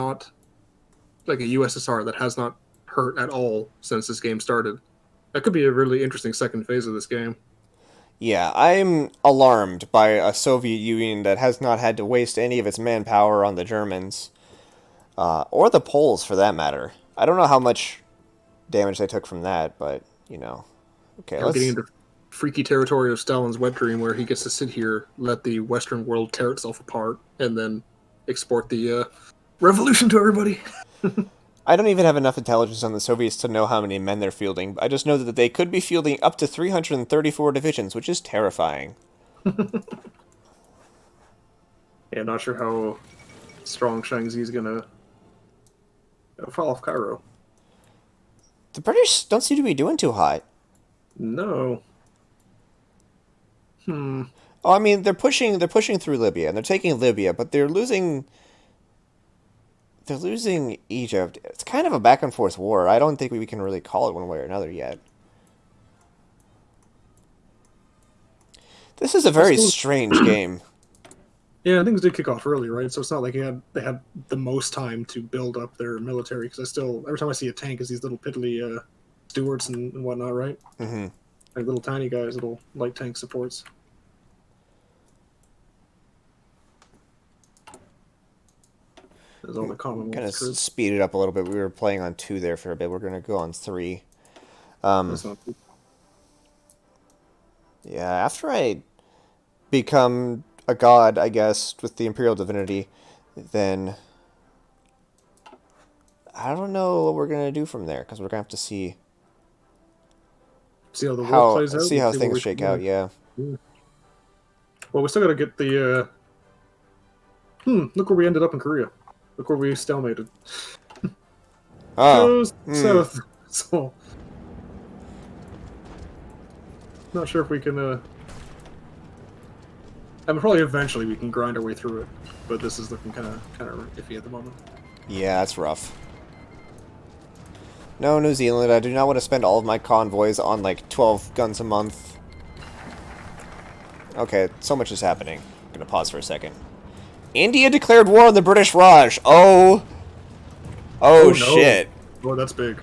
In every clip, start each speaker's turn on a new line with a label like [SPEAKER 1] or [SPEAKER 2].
[SPEAKER 1] not like a USSR that has not hurt at all since this game started. That could be a really interesting second phase of this game.
[SPEAKER 2] Yeah, I'm alarmed by a Soviet Union that has not had to waste any of its manpower on the Germans, or the Poles for that matter. I don't know how much damage they took from that, but, you know. Okay,
[SPEAKER 1] We're getting
[SPEAKER 2] let's...
[SPEAKER 1] into freaky territory of Stalin's wet dream, where he gets to sit here, let the Western world tear itself apart, and then export the revolution to everybody.
[SPEAKER 2] I don't even have enough intelligence on the Soviets to know how many men they're fielding. I just know that they could be fielding up to 334 divisions, which is terrifying.
[SPEAKER 1] Yeah, not sure how strong Shangzi's gonna fall off Cairo.
[SPEAKER 2] The British don't seem to be doing too hot.
[SPEAKER 1] No.
[SPEAKER 2] Oh, I mean, they're pushing through Libya and they're taking Libya, but they're losing Egypt. It's kind of a back and forth war. I don't think we can really call it one way or another yet. This is a very strange game.
[SPEAKER 1] Yeah, things did kick off early, right? So it's not like they had the most time to build up their military. Because I still, every time I see a tank, is these little piddly Stewarts and whatnot, right?
[SPEAKER 2] Mm-hmm.
[SPEAKER 1] Like little tiny guys, little light tank supports. There's all the Commonwealth
[SPEAKER 2] Kind of
[SPEAKER 1] troops.
[SPEAKER 2] speed it up a little bit. We were playing on 2 there for a bit. We're going to go on 3.
[SPEAKER 1] That's not
[SPEAKER 2] Yeah, after I become a god, I guess, with the Imperial Divinity, then I don't know what we're going to do from there, because we're going to have to see
[SPEAKER 1] see how the war plays out.
[SPEAKER 2] see how
[SPEAKER 1] what
[SPEAKER 2] things
[SPEAKER 1] we
[SPEAKER 2] shake
[SPEAKER 1] can
[SPEAKER 2] out,
[SPEAKER 1] do.
[SPEAKER 2] yeah.
[SPEAKER 1] Well, we still got to get the. Look where we ended up in Korea. Look where we stalemated.
[SPEAKER 2] Oh.
[SPEAKER 1] Goes south. So, not sure if we can. I mean, probably eventually we can grind our way through it, but this is looking kind of iffy at the moment.
[SPEAKER 2] Yeah, that's rough. No, New Zealand, I do not want to spend all of my convoys on, like, 12 guns a month. Okay, so much is happening. I'm gonna pause for a second. India declared war on the British Raj. Oh. Oh,
[SPEAKER 1] no.
[SPEAKER 2] shit.
[SPEAKER 1] Oh, that's big.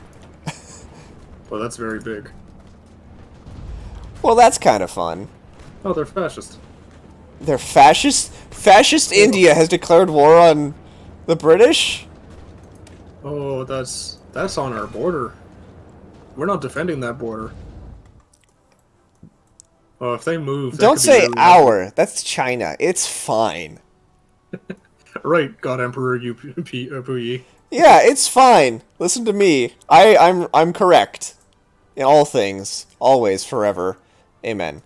[SPEAKER 1] Well, that's very big.
[SPEAKER 2] Well, that's kind of fun.
[SPEAKER 1] Oh, they're fascist.
[SPEAKER 2] They're fascist? Fascist India has declared war on the British?
[SPEAKER 1] Oh, that's on our border. We're not defending that border. Oh, if they move, that
[SPEAKER 2] Don't
[SPEAKER 1] could be
[SPEAKER 2] say
[SPEAKER 1] really
[SPEAKER 2] our. That's China. It's fine.
[SPEAKER 1] right, God Emperor Puyi.
[SPEAKER 2] Yeah, it's fine. Listen to me. I'm correct. In all things. Always, forever. Amen.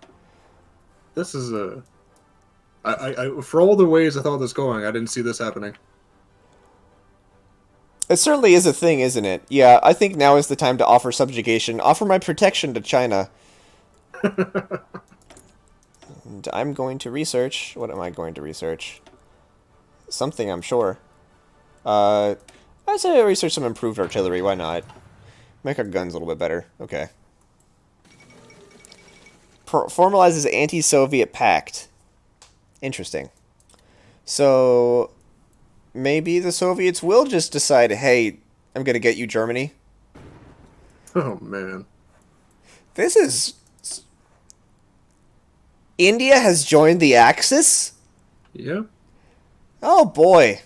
[SPEAKER 1] This is a. I for all the ways I thought this going, I didn't see this happening.
[SPEAKER 2] It certainly is a thing, isn't it? Yeah, I think now is the time to offer subjugation. Offer my protection to China. And I'm going to research. What am I going to research? Something, I'm sure. I'd say research some improved artillery. Why not? Make our guns a little bit better. Okay. Formalizes anti-Soviet pact. Interesting. So, maybe the Soviets will just decide, hey, I'm gonna get you, Germany.
[SPEAKER 1] Oh, man.
[SPEAKER 2] This is... India has joined the Axis?
[SPEAKER 1] Yeah.
[SPEAKER 2] Oh, boy.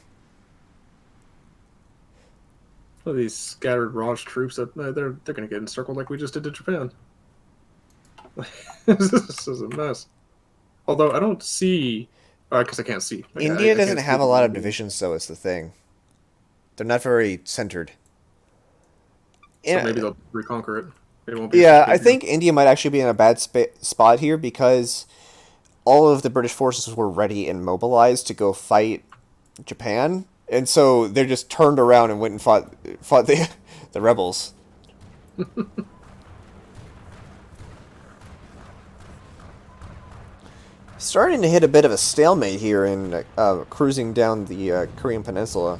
[SPEAKER 1] Well, these scattered Raj troops, they're going to get encircled like we just did to Japan. This is a mess. Although, I don't see... because I can't see. Like,
[SPEAKER 2] India
[SPEAKER 1] I
[SPEAKER 2] doesn't
[SPEAKER 1] can't
[SPEAKER 2] have a
[SPEAKER 1] see
[SPEAKER 2] lot of divisions, though, is the thing. They're not very centered.
[SPEAKER 1] So maybe they'll reconquer it. It won't be
[SPEAKER 2] Yeah, I think India might actually be in a bad spot here because all of the British forces were ready and mobilized to go fight Japan, and so they just turned around and went and fought the rebels. Starting to hit a bit of a stalemate here in cruising down the Korean Peninsula.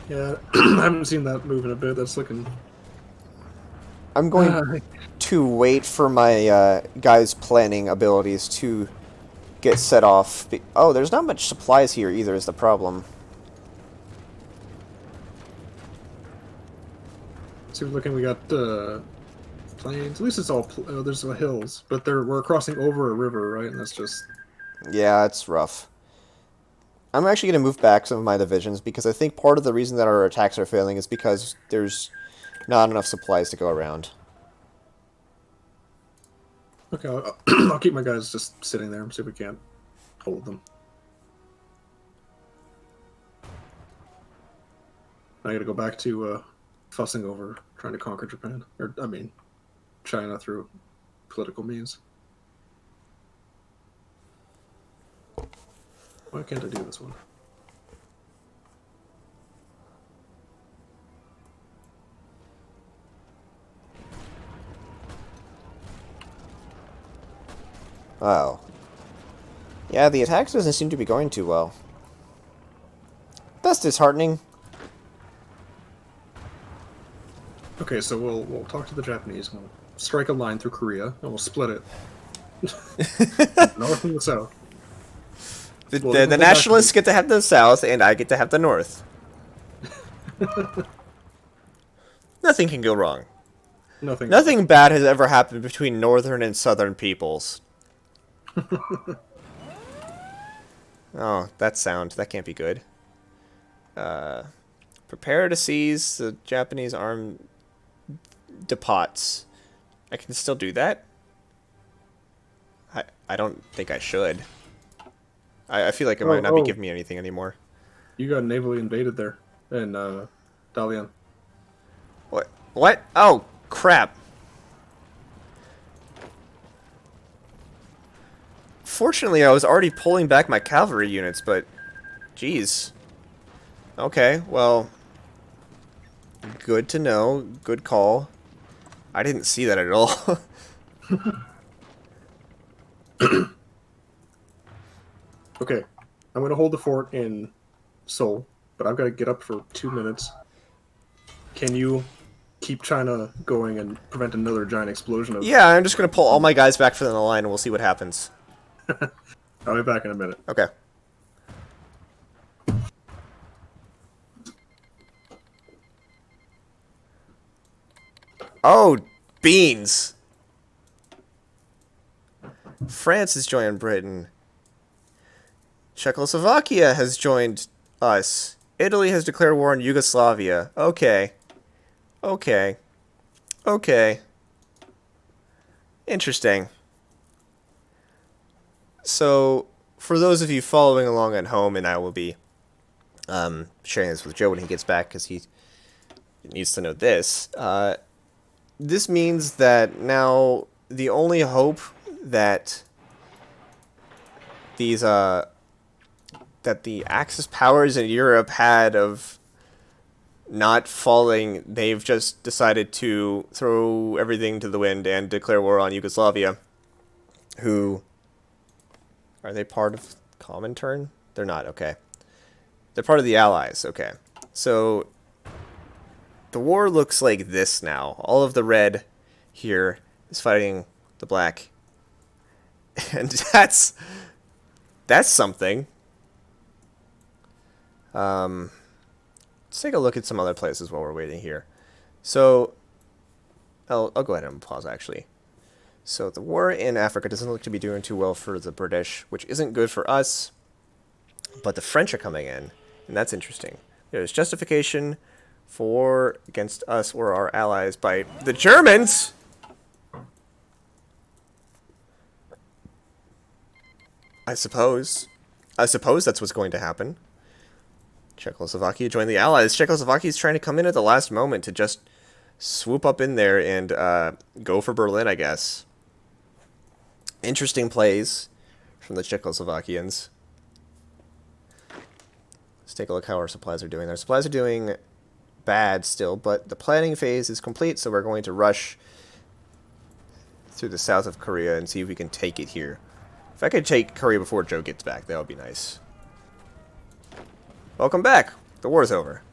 [SPEAKER 1] Yeah, I haven't seen that move in a bit. That's looking...
[SPEAKER 2] I'm going to wait for my guys' planning abilities to get set off. Oh, there's not much supplies here either is the problem.
[SPEAKER 1] See, we're looking. We got plains. At least it's all there's hills, but we're crossing over a river, right? And that's just
[SPEAKER 2] Yeah, it's rough. I'm actually going to move back some of my divisions because I think part of the reason that our attacks are failing is because there's not enough supplies to go around.
[SPEAKER 1] okay. I'll keep my guys just sitting there and see if we can't hold them. I got to go back to fussing over trying to conquer Japan, or I mean, China through political means. Why can't I do this one?
[SPEAKER 2] Oh. Yeah, the attacks doesn't seem to be going too well. That's disheartening.
[SPEAKER 1] Okay, so we'll talk to the Japanese. And we'll strike a line through Korea, and we'll split it. North and the south.
[SPEAKER 2] The nationalists get to have the south, and I get to have the north. Nothing can go wrong. Nothing bad has ever happened between northern and southern peoples. Oh, that sound. That can't be good. Prepare to seize the Japanese armed depots. I can still do that? I don't think I should. I feel like it might not be giving me anything anymore.
[SPEAKER 1] You got navally invaded there in Dalian.
[SPEAKER 2] What? What? Oh, crap. Fortunately, I was already pulling back my cavalry units, but... Jeez. Okay, well... Good to know. Good call. I didn't see that at all.
[SPEAKER 1] Okay, I'm gonna hold the fort in Seoul, but I've got to get up for 2 minutes. Can you keep China going and prevent another giant explosion of...
[SPEAKER 2] Yeah, I'm just gonna pull all my guys back from the line and we'll see what happens.
[SPEAKER 1] I'll be back in a minute.
[SPEAKER 2] Okay. Oh, beans! France has joined Britain. Czechoslovakia has joined us. Italy has declared war on Yugoslavia. Okay. Okay. Okay. Interesting. So, for those of you following along at home, and I will be sharing this with Joe when he gets back, because he needs to know this, this means that now the only hope that these that the Axis powers in Europe had of not falling, they've just decided to throw everything to the wind and declare war on Yugoslavia. Who are they part of Comintern? They're not, okay. They're part of the Allies, okay. So the war looks like this now. All of the red here is fighting the black. And that's something. Let's take a look at some other places while we're waiting here. So, I'll go ahead and pause, actually. So, the war in Africa doesn't look to be doing too well for the British, which isn't good for us. But the French are coming in, and that's interesting. There's justification for against us or our allies by the Germans! I suppose that's what's going to happen. Czechoslovakia joined the Allies. Czechoslovakia is trying to come in at the last moment to just swoop up in there and go for Berlin, I guess. Interesting plays from the Czechoslovakians. Let's take a look how our supplies are doing. Our supplies are doing bad still, but the planning phase is complete, so we're going to rush through the south of Korea and see if we can take it here. If I could take Korea before Joe gets back, that would be nice. Welcome back. The war's over.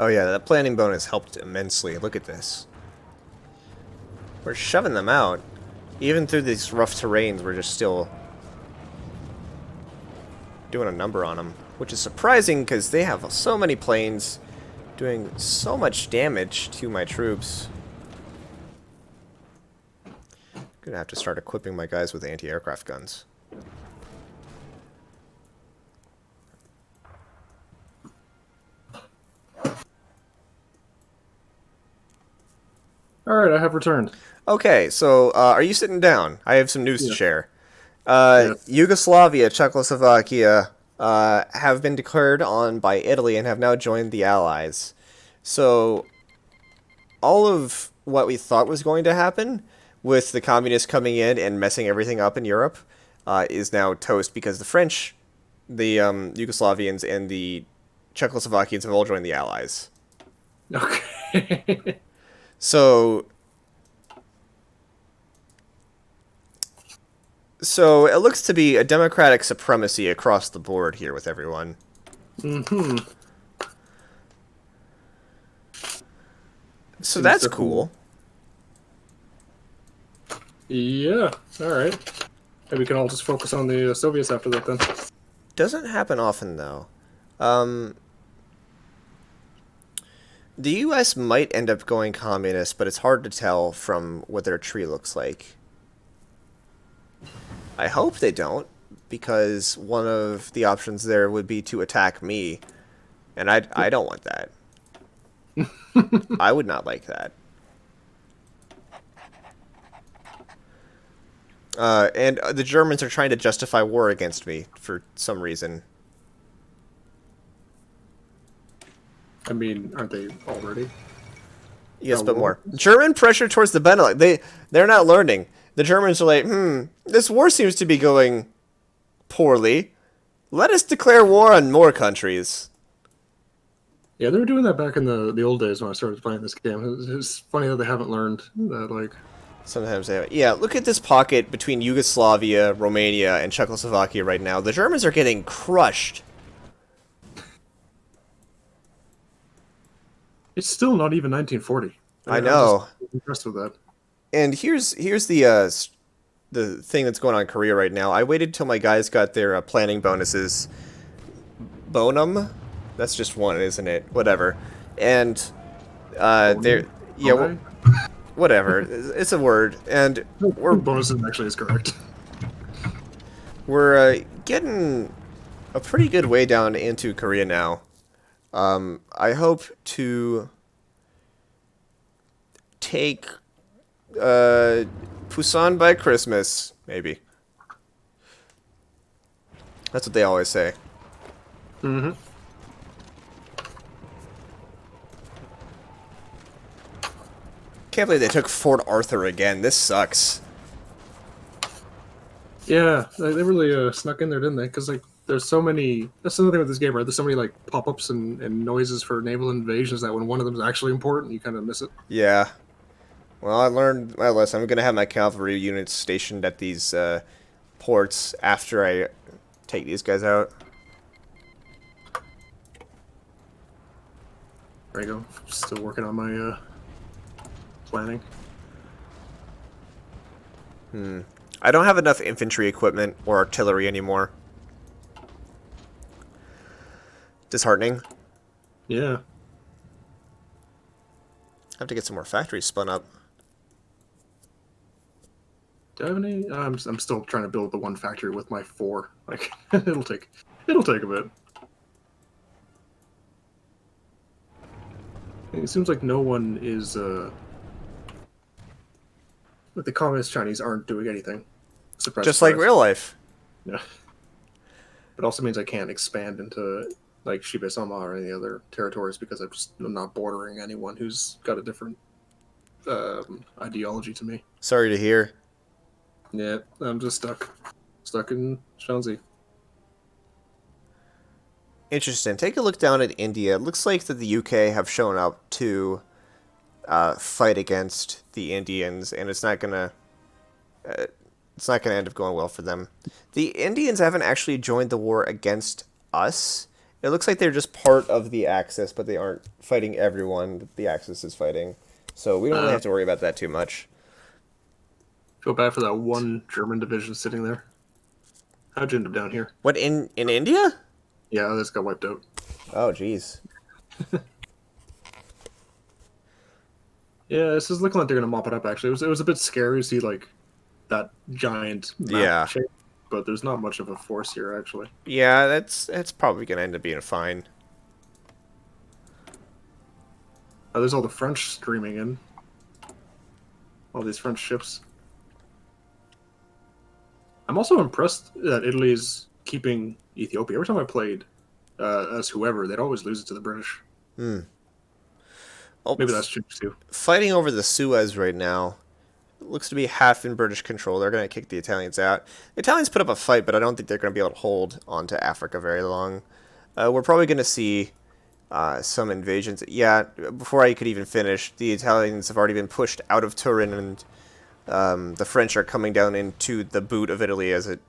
[SPEAKER 2] Oh yeah, that planning bonus helped immensely. Look at this. We're shoving them out. Even through these rough terrains, we're just still doing a number on them. Which is surprising, because they have so many planes doing so much damage to my troops. Gonna have to start equipping my guys with anti-aircraft guns.
[SPEAKER 1] All right, I have returned.
[SPEAKER 2] Okay, so are you sitting down? I have some news to
[SPEAKER 1] Yeah.
[SPEAKER 2] share.
[SPEAKER 1] Yes.
[SPEAKER 2] Yugoslavia, Czechoslovakia have been declared on by Italy and have now joined the Allies. So all of what we thought was going to happen with the communists coming in and messing everything up in Europe is now toast because the French, the Yugoslavians, and the Czechoslovakians have all joined the Allies.
[SPEAKER 1] Okay.
[SPEAKER 2] So it looks to be a democratic supremacy across the board here with everyone.
[SPEAKER 1] Mm-hmm.
[SPEAKER 2] So
[SPEAKER 1] Seems
[SPEAKER 2] that's
[SPEAKER 1] definitely-
[SPEAKER 2] cool.
[SPEAKER 1] Yeah. All right. Maybe we can all just focus on the Soviets after that then.
[SPEAKER 2] Doesn't happen often though. The U.S. might end up going communist, but it's hard to tell from what their tree looks like. I hope they don't, because one of the options there would be to attack me, and I don't want that. I would not like that. And the Germans are trying to justify war against me for some reason.
[SPEAKER 1] I mean, aren't they already?
[SPEAKER 2] Yes,
[SPEAKER 1] Oh,
[SPEAKER 2] but
[SPEAKER 1] war?
[SPEAKER 2] more. German pressure towards the Benelux. They're not learning. The Germans are like, this war seems to be going poorly. Let us declare war on more countries.
[SPEAKER 1] Yeah, they were doing that back in the old days when I started playing this game. It's funny that they haven't learned that, like...
[SPEAKER 2] Sometimes they have. Yeah, look at this pocket between Yugoslavia, Romania, and Czechoslovakia right now. The Germans are getting crushed.
[SPEAKER 1] It's still not even 1940.
[SPEAKER 2] I
[SPEAKER 1] I'm
[SPEAKER 2] know.
[SPEAKER 1] just impressed with that.
[SPEAKER 2] And here's the thing that's going on in Korea right now. I waited till my guys got their planning bonuses. Bonum? That's just one, isn't it? Whatever. And they're
[SPEAKER 1] Okay.
[SPEAKER 2] whatever. It's a word. And
[SPEAKER 1] Bonuses actually is correct.
[SPEAKER 2] we're getting a pretty good way down into Korea now. I hope to take Busan by Christmas, maybe. That's what they always say.
[SPEAKER 1] Mm-hmm.
[SPEAKER 2] Can't believe they took Fort Arthur again. This sucks.
[SPEAKER 1] Yeah, they really snuck in there, didn't they? Because, like, there's so many... That's another thing with this game, right? There's so many, like, pop-ups and noises for naval invasions that when one of them is actually important, you kind of miss it.
[SPEAKER 2] Yeah. Well, I learned my lesson. I'm going to have my cavalry units stationed at these ports after I take these guys out.
[SPEAKER 1] There you go. Still working on my planning.
[SPEAKER 2] I don't have enough infantry equipment or artillery anymore. Disheartening.
[SPEAKER 1] Yeah.
[SPEAKER 2] I have to get some more factories spun up.
[SPEAKER 1] Do I have any? I'm still trying to build the one factory with my 4. Like, it'll take a bit. It seems like no one is like the communist Chinese aren't doing anything. Surprise,
[SPEAKER 2] Just like
[SPEAKER 1] surprise.
[SPEAKER 2] real life.
[SPEAKER 1] Yeah. It also means I can't expand into like Shibesama or any other territories because I'm not bordering anyone who's got a different ideology to me.
[SPEAKER 2] Sorry to hear.
[SPEAKER 1] Yeah, I'm just stuck in Shanxi.
[SPEAKER 2] Interesting. Take a look down at India. It looks like that the UK have shown up to fight against the Indians, and it's not gonna end up going well for them. The Indians haven't actually joined the war against us, It looks like they're just part of the Axis, but they aren't fighting everyone that the Axis is fighting. So we don't really have to worry about that too much.
[SPEAKER 1] Feel bad for that one German division sitting there. How'd you end up down here?
[SPEAKER 2] What, in India?
[SPEAKER 1] Yeah, this got wiped out.
[SPEAKER 2] Oh, jeez.
[SPEAKER 1] Yeah, this is looking like they're gonna mop it up. Actually, it was a bit scary to see like that giant map shape, but there's not much of a force here actually.
[SPEAKER 2] Yeah, that's probably gonna end up being fine.
[SPEAKER 1] Oh, there's all the French streaming in. All these French ships. I'm also impressed that Italy is keeping Ethiopia. Every time I played as whoever, they'd always lose it to the British.
[SPEAKER 2] Oh,
[SPEAKER 1] Maybe that's changed too.
[SPEAKER 2] Fighting over the Suez right now. It looks to be half in British control. They're going to kick the Italians out. The Italians put up a fight, but I don't think they're going to be able to hold onto Africa very long. We're probably going to see some invasions. Yeah, before I could even finish, the Italians have already been pushed out of Turin, and the French are coming down into the boot of Italy as it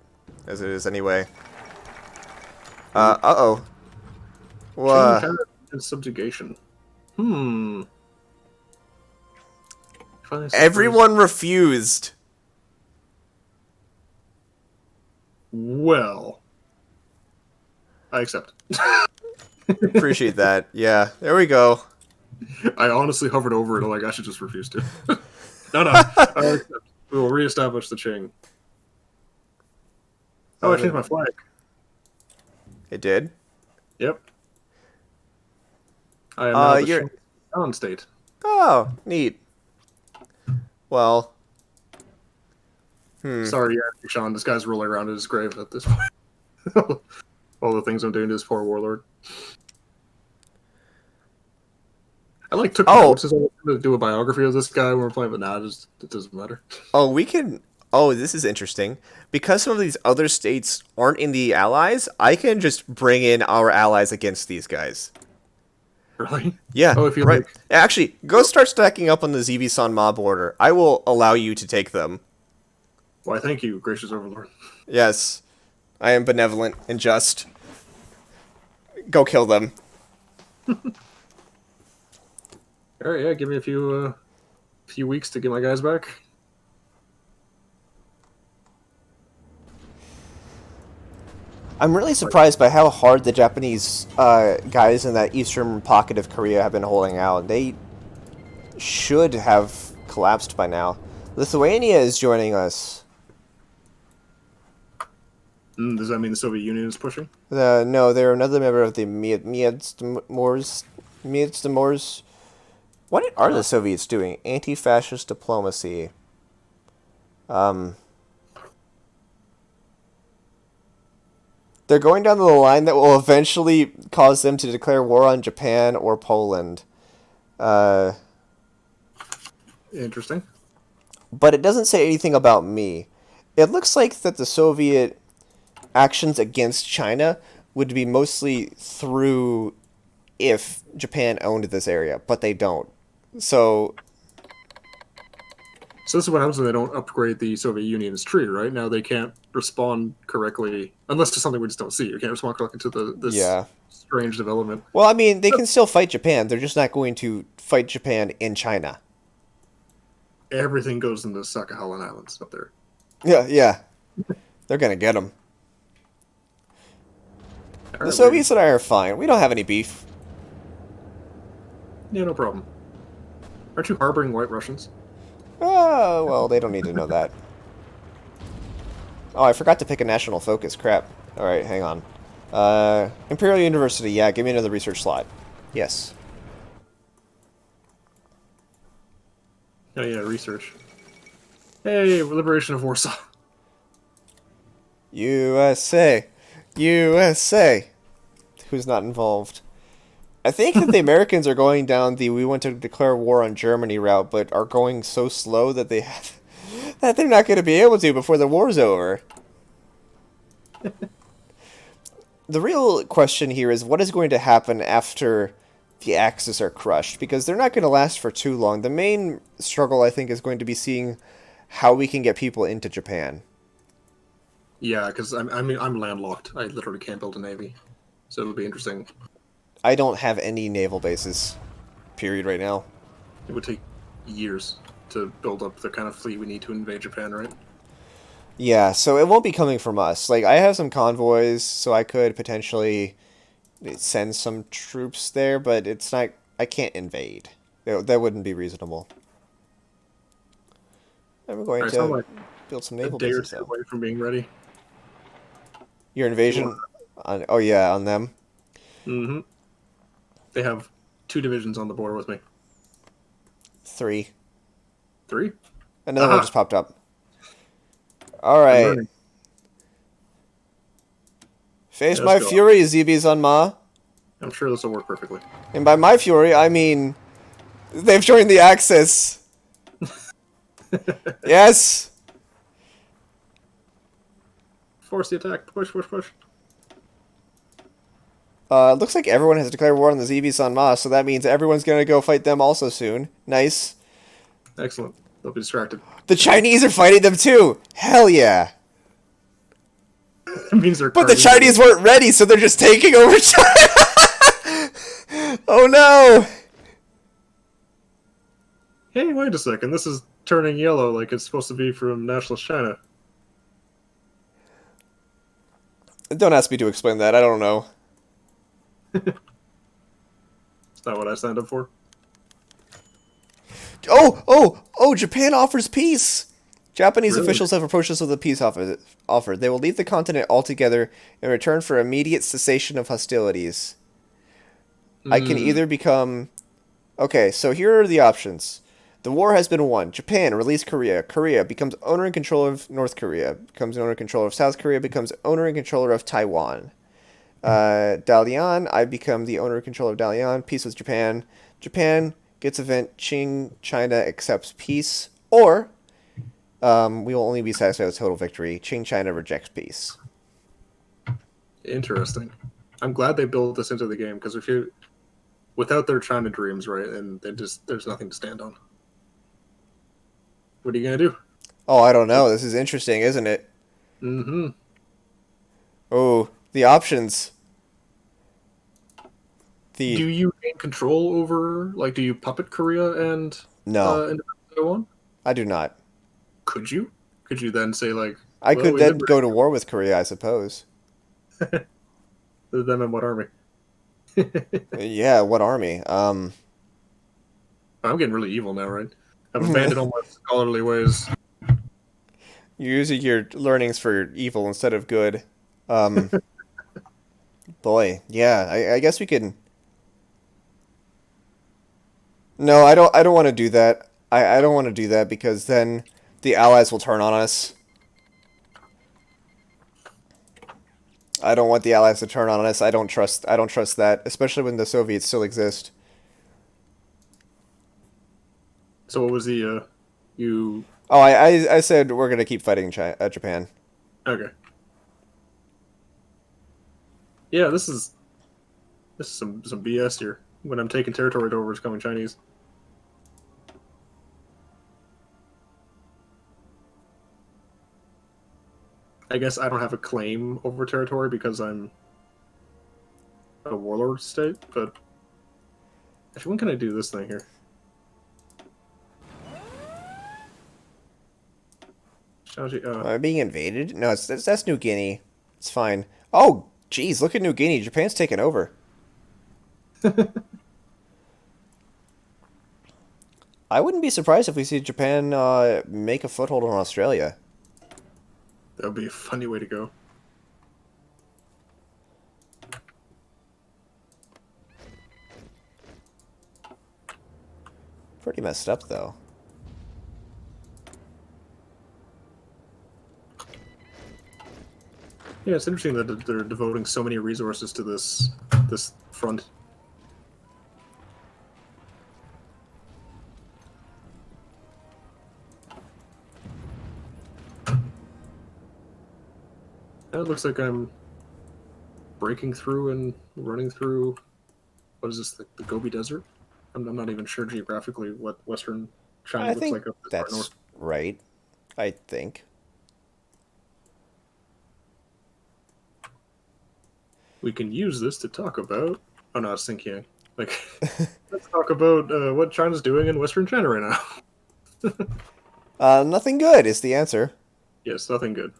[SPEAKER 2] is anyway. Uh-oh.
[SPEAKER 1] China and subjugation.
[SPEAKER 2] Everyone refused.
[SPEAKER 1] Well, I accept.
[SPEAKER 2] Appreciate that. Yeah, there we go.
[SPEAKER 1] I honestly hovered over it like I should just refuse to. No, I accept. We will reestablish the Qing. Oh, I changed my flag.
[SPEAKER 2] It did?
[SPEAKER 1] Yep. I am now the
[SPEAKER 2] you're...
[SPEAKER 1] Shan state.
[SPEAKER 2] Oh, neat. Well.
[SPEAKER 1] Sorry, yeah, Sean. This guy's rolling around in his grave at this point. All the things I'm doing to this poor warlord. I took notes as I was going to do a biography of this guy when we're playing, but nah, it doesn't matter.
[SPEAKER 2] Oh, we can... Oh, this is interesting. Because some of these other states aren't in the allies, I can just bring in our allies against these guys.
[SPEAKER 1] Really?
[SPEAKER 2] Yeah,
[SPEAKER 1] oh, if you
[SPEAKER 2] right. Actually, go start stacking up on the Zibi-San-Ma border. I will allow you to take them.
[SPEAKER 1] Why, thank you, gracious overlord.
[SPEAKER 2] Yes, I am benevolent and just. Go kill them.
[SPEAKER 1] Alright, yeah, give me a few weeks to get my guys back.
[SPEAKER 2] I'm really surprised by how hard the Japanese guys in that eastern pocket of Korea have been holding out. They should have collapsed by now. Lithuania is joining us.
[SPEAKER 1] Does that mean the Soviet Union is pushing?
[SPEAKER 2] No, they're another member of the Miedzimors. What are the Soviets doing? Anti-fascist diplomacy. They're going down the line that will eventually cause them to declare war on Japan or Poland.
[SPEAKER 1] Interesting.
[SPEAKER 2] But it doesn't say anything about me. It looks like that the Soviet actions against China would be mostly through if Japan owned this area, but they don't. So
[SPEAKER 1] this is what happens when they don't upgrade the Soviet Union's tree, right? Now they can't respond correctly, unless to something we just don't see. You can't respond correctly to this strange development.
[SPEAKER 2] Well, I mean, they can still fight Japan. They're just not going to fight Japan in China.
[SPEAKER 1] Everything goes into Sakhalin Islands up there.
[SPEAKER 2] Yeah. They're going to get them. The Soviets and I are fine. We don't have any beef.
[SPEAKER 1] Yeah, no problem. Aren't you harboring White Russians?
[SPEAKER 2] Oh, well, they don't need to know that. Oh, I forgot to pick a national focus. Crap. Alright, hang on. Imperial University, yeah, give me another research slot. Yes.
[SPEAKER 1] Oh, yeah, research. Hey, liberation of Warsaw.
[SPEAKER 2] USA. USA. Who's not involved? I think that the Americans are going down the we want to declare war on Germany route, but are going so slow that that they're not going to be able to before the war's over. The real question here is what is going to happen after the Axis are crushed, because they're not going to last for too long. The main struggle, I think, is going to be seeing how we can get people into Japan.
[SPEAKER 1] Yeah, because I'm landlocked. I literally can't build a navy. So it'll be interesting.
[SPEAKER 2] I don't have any naval bases, period, right now.
[SPEAKER 1] It would take years to build up the kind of fleet we need to invade Japan, right?
[SPEAKER 2] Yeah, so it won't be coming from us. Like, I have some convoys, so I could potentially send some troops there, but it's not... I can't invade. That wouldn't be reasonable. I'm going
[SPEAKER 1] Alright, so I'm
[SPEAKER 2] to
[SPEAKER 1] like
[SPEAKER 2] build some
[SPEAKER 1] a
[SPEAKER 2] naval
[SPEAKER 1] day or
[SPEAKER 2] bases,
[SPEAKER 1] two
[SPEAKER 2] though.
[SPEAKER 1] away from being ready.
[SPEAKER 2] Your
[SPEAKER 1] You want?
[SPEAKER 2] invasion... On, oh, yeah, on them.
[SPEAKER 1] Mm-hmm. They have 2 divisions on the board with me.
[SPEAKER 2] 3.
[SPEAKER 1] 3?
[SPEAKER 2] Another one
[SPEAKER 1] Aha!
[SPEAKER 2] just popped up. All
[SPEAKER 1] I'm
[SPEAKER 2] right.
[SPEAKER 1] learning.
[SPEAKER 2] Face
[SPEAKER 1] Yeah, let's
[SPEAKER 2] my
[SPEAKER 1] go.
[SPEAKER 2] fury, ZB-Zanma.
[SPEAKER 1] I'm sure this will work perfectly.
[SPEAKER 2] And by my fury, I mean... They've joined the Axis. Yes!
[SPEAKER 1] Force the attack. Push, push, push.
[SPEAKER 2] Looks like everyone has declared war on the ZB-Sanma, so that means everyone's gonna go fight them also soon. Nice.
[SPEAKER 1] Excellent. They'll be distracted.
[SPEAKER 2] The Chinese are fighting them too! Hell yeah!
[SPEAKER 1] It means they're
[SPEAKER 2] But the
[SPEAKER 1] carving
[SPEAKER 2] Chinese weren't ready, so they're just taking over China! Oh no!
[SPEAKER 1] Hey, wait a second. This is turning yellow like it's supposed to be from Nationalist China.
[SPEAKER 2] Don't ask me to explain that, I don't know.
[SPEAKER 1] It's not what I signed up for.
[SPEAKER 2] Oh! Japan offers peace! Japanese
[SPEAKER 1] Really?
[SPEAKER 2] officials have approached us with a peace offer. They will leave the continent altogether in return for immediate cessation of hostilities. I can either become... Okay, so here are the options. The war has been won. Japan, release Korea. Korea becomes owner and controller of North Korea. Becomes owner and controller of South Korea. Becomes owner and controller of Taiwan. Dalian, I become the owner and controller of Dalian. Peace with Japan. Japan gets event. Qing, China accepts peace. Or, we will only be satisfied with total victory. Qing, China rejects peace.
[SPEAKER 1] Interesting. I'm glad they built this into the game, because if you... Without their China dreams, right, and they just there's nothing to stand on. What are you gonna do?
[SPEAKER 2] Oh, I don't know. This is interesting, isn't it?
[SPEAKER 1] Mm-hmm.
[SPEAKER 2] Oh, the options.
[SPEAKER 1] Do you gain control over, like, do you puppet Korea
[SPEAKER 2] No,
[SPEAKER 1] and Taiwan?
[SPEAKER 2] I do not.
[SPEAKER 1] Could you? Could you then say, like,
[SPEAKER 2] I
[SPEAKER 1] well,
[SPEAKER 2] could
[SPEAKER 1] we
[SPEAKER 2] then go to
[SPEAKER 1] liberated
[SPEAKER 2] war with Korea, I suppose.
[SPEAKER 1] them in what army?
[SPEAKER 2] Yeah, what army?
[SPEAKER 1] I'm getting really evil now, right? I've abandoned all my scholarly ways.
[SPEAKER 2] You're using your learnings for evil instead of good. Um, boy, yeah, I guess we can. No, I don't. I don't want to do that. I don't want to do that because then the Allies will turn on us. I don't want the Allies to turn on us. I don't trust. I don't trust that, especially when the Soviets still exist.
[SPEAKER 1] So what was the, you...
[SPEAKER 2] Oh, I said we're gonna keep fighting Japan.
[SPEAKER 1] Okay. Yeah, this is some BS here. When I'm taking territory over, it's coming Chinese. I guess I don't have a claim over territory because I'm a warlord state, but actually, when can I do this thing here?
[SPEAKER 2] Am I being invaded? No, that's New Guinea. It's fine. Oh, geez, look at New Guinea. Japan's taken over. I wouldn't be surprised if we see Japan make a foothold in Australia.
[SPEAKER 1] That would be a funny way to go.
[SPEAKER 2] Pretty messed up, though.
[SPEAKER 1] Yeah, it's interesting that they're devoting so many resources to this front. It looks like I'm breaking through and running through. What is this? The Gobi Desert? I'm not even sure geographically what Western China
[SPEAKER 2] I
[SPEAKER 1] looks
[SPEAKER 2] think
[SPEAKER 1] like up this far
[SPEAKER 2] that's
[SPEAKER 1] north.
[SPEAKER 2] right. I think.
[SPEAKER 1] We can use this to talk about. Oh no, it's Xinjiang. Like, let's talk about what China's doing in Western China right now.
[SPEAKER 2] Nothing good is the answer.
[SPEAKER 1] Yes, nothing good.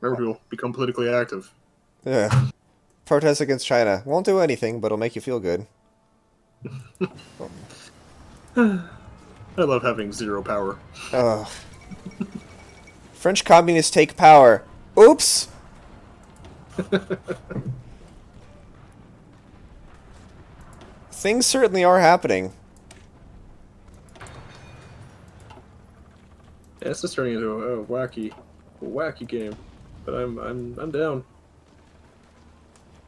[SPEAKER 1] Remember, people become politically active.
[SPEAKER 2] Yeah. Protest against China. Won't do anything, but it'll make you feel good.
[SPEAKER 1] I love having zero power.
[SPEAKER 2] Ugh. French communists take power. Oops! Things certainly are happening.
[SPEAKER 1] Yeah, it's just turning into a wacky game. But I'm down.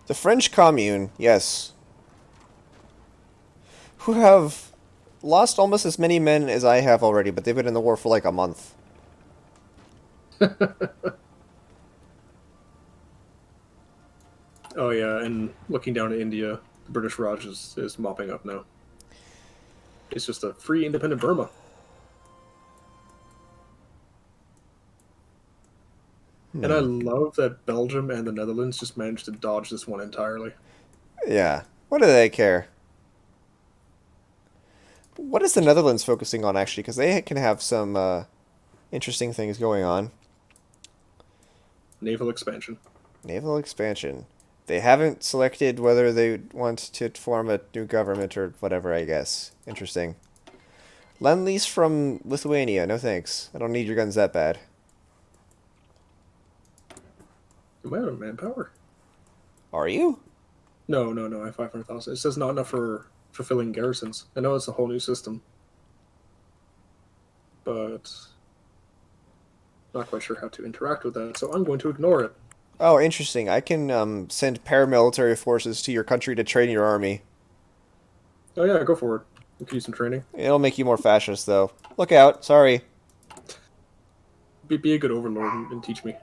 [SPEAKER 2] The French Commune, yes. Who have lost almost as many men as I have already, but they've been in the war for like a month.
[SPEAKER 1] Oh yeah, and looking down at India, the British Raj is mopping up now. It's just a free, independent Burma. And I love that Belgium and the Netherlands just managed to dodge this one entirely.
[SPEAKER 2] Yeah. What do they care? What is the Netherlands focusing on, actually? Because they can have some interesting things going on.
[SPEAKER 1] Naval expansion.
[SPEAKER 2] Naval expansion. They haven't selected whether they want to form a new government or whatever, I guess. Interesting. Lend-lease from Lithuania. No thanks. I don't need your guns that bad.
[SPEAKER 1] Am I out of manpower?
[SPEAKER 2] Are you?
[SPEAKER 1] No, I have 500,000. It says not enough for fulfilling garrisons. I know it's a whole new system. But not quite sure how to interact with that, so I'm going to ignore it.
[SPEAKER 2] Oh, interesting. I can send paramilitary forces to your country to train your army.
[SPEAKER 1] Oh yeah, go for it. We could use some training.
[SPEAKER 2] It'll make you more fascist, though. Look out. Sorry.
[SPEAKER 1] Be a good overlord and teach me.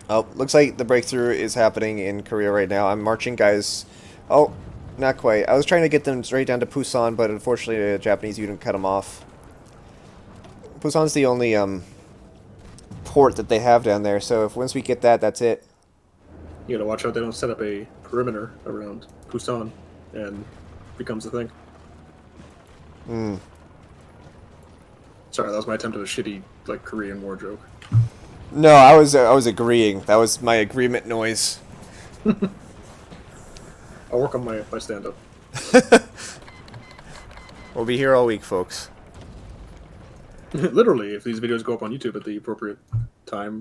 [SPEAKER 2] Oh, looks like the breakthrough is happening in Korea right now. I'm marching guys. Oh, not quite. I was trying to get them straight down to Busan, but unfortunately the Japanese unit cut them off. Busan's the only port that they have down there, so if once we get that, that's it.
[SPEAKER 1] You gotta watch out they don't set up a perimeter around Busan and becomes a thing.
[SPEAKER 2] Hmm.
[SPEAKER 1] Sorry, that was my attempt at a shitty, like, Korean War joke.
[SPEAKER 2] No, I was agreeing. That was my agreement noise.
[SPEAKER 1] I'll work on my stand-up.
[SPEAKER 2] We'll be here all week, folks.
[SPEAKER 1] Literally, if these videos go up on YouTube at the appropriate time,